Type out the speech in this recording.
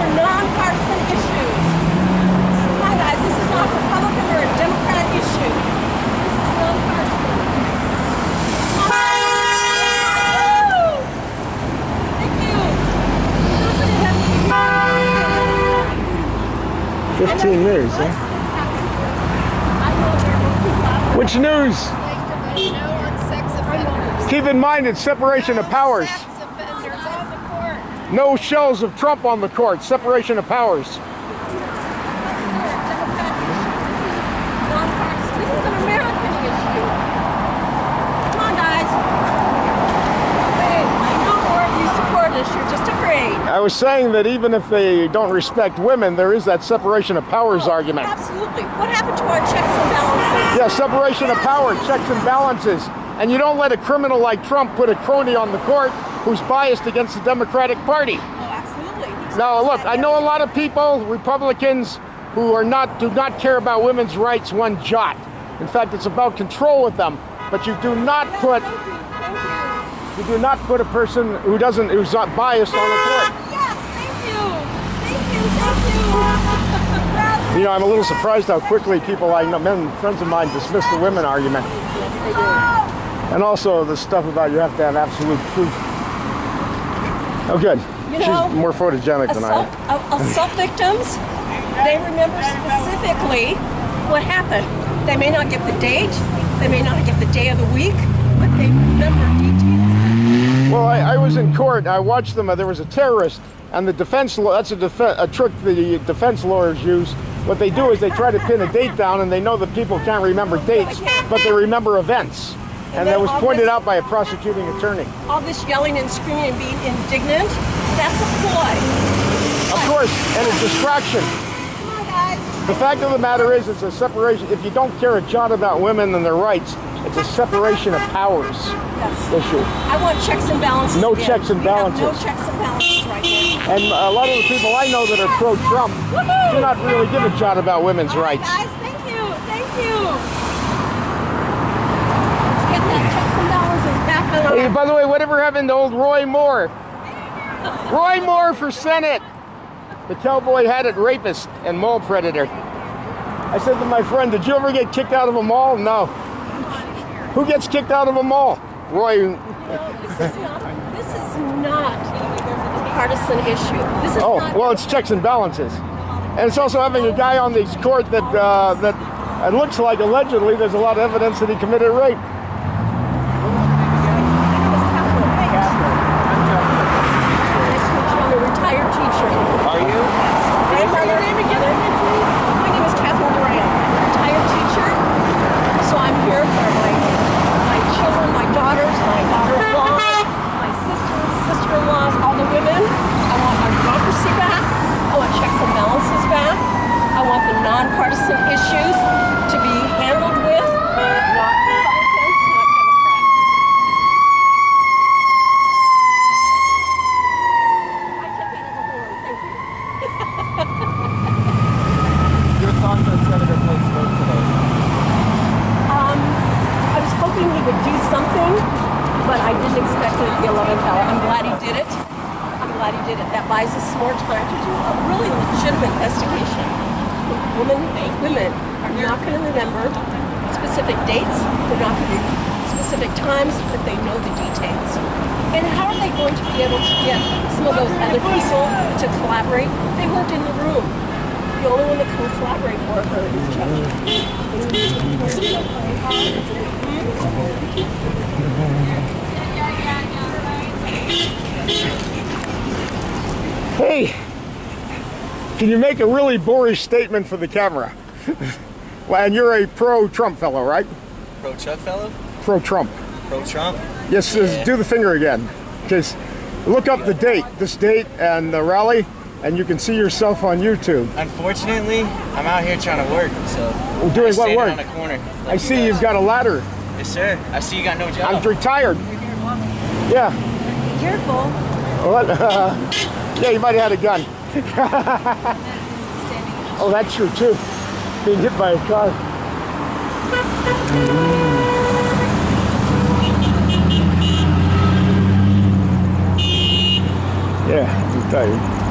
are nonpartisan issues. Come on, guys, this is not Republican or a Democrat issue. This is nonpartisan. Come on. Thank you. 15 news, huh? Which news? Keep in mind it's separation of powers. Sex offenders on the court. No shells of Trump on the court. Separation of powers. This is an American issue. Come on, guys. Hey, I know more of you support us. You're just afraid. I was saying that even if they don't respect women, there is that separation of powers argument. Absolutely. What happened to our checks and balances? Yeah, separation of power, checks and balances. And you don't let a criminal like Trump put a crony on the court who's biased against the Democratic Party. Oh, absolutely. Now, look, I know a lot of people, Republicans, who do not care about women's rights one jot. In fact, it's about control with them. But you do not put a person who's not biased on the court. Yes, thank you. Thank you. You know, I'm a little surprised how quickly people I know, friends of mine, dismiss the women argument. And also the stuff about you have to have absolute proof. Oh, good. You know, she's more photogenic than I am. Assault victims, they remember specifically what happened. They may not get the date, they may not get the day of the week, but they remember details. Well, I was in court. I watched them. There was a terrorist, and the defense. That's a trick the defense lawyers use. What they do is they try to pin a date down, and they know that people can't remember dates, but they remember events. And that was pointed out by a prosecuting attorney. All this yelling and screaming and being indignant, that's a ploy. Of course, and a distraction. Come on, guys. The fact of the matter is, it's a separation. If you don't care a jot about women and their rights, it's a separation of powers issue. I want checks and balances. No again. checks and balances. We have no checks and balances right now. And a lot of the people I know that are pro-Trump do not really give a jot about women's rights. Guys, thank you. Thank you. Let's get that checks and balances back on. Hey, by the way, whatever happened to old Roy Moore? Roy Moore for Senate. The cowboy hatted rapist and mall predator. I said to my friend, did you ever get kicked out of a mall? No. Who gets kicked out of a mall? Roy. This is not a partisan issue. This is Well, it's checks and balances. And it's also having a guy on this court that it looks like allegedly there's a lot of evidence that he committed rape. I'm a retired teacher. Are you? My name is Catherine Durant. Retired teacher. So I'm here for my children, my daughters, my daughter-in-law, my sisters, sister-in-laws, all the women. I want our democracy back. I want checks and balances back. I want the nonpartisan issues to be handled with, not Republican, not Democrat. I took that as a horn. Thank you. Your thoughts on Senator Blake's vote today? I was hoping he would do something, but I didn't expect it at the 11th hour. I'm glad he did it. That buys us more time to do a really legitimate investigation. Women are not going to remember specific dates. They're not going to specific times, but they know the details. And how are they going to be able to get some of those other people to collaborate? They weren't in the room. The only one that can collaborate for her is Hey, can you make a really boorish statement for the camera? Well, and you're a pro-Trump fellow, right? Pro-Chuck fellow? Pro-Trump. Pro-Trump? Yes, Yeah. do the finger again. Because look up the date, this date and the rally, and you can see yourself on YouTube. Unfortunately, I'm out here trying to work, so Well, doing I'm what standing work? on a corner. I see you've got a ladder. Yes, sir. I see you got no job. I'm retired. Yeah. careful. What? Yeah, you might have had a gun. Oh, that's true too. Being hit by a car. Yeah, I'm tired.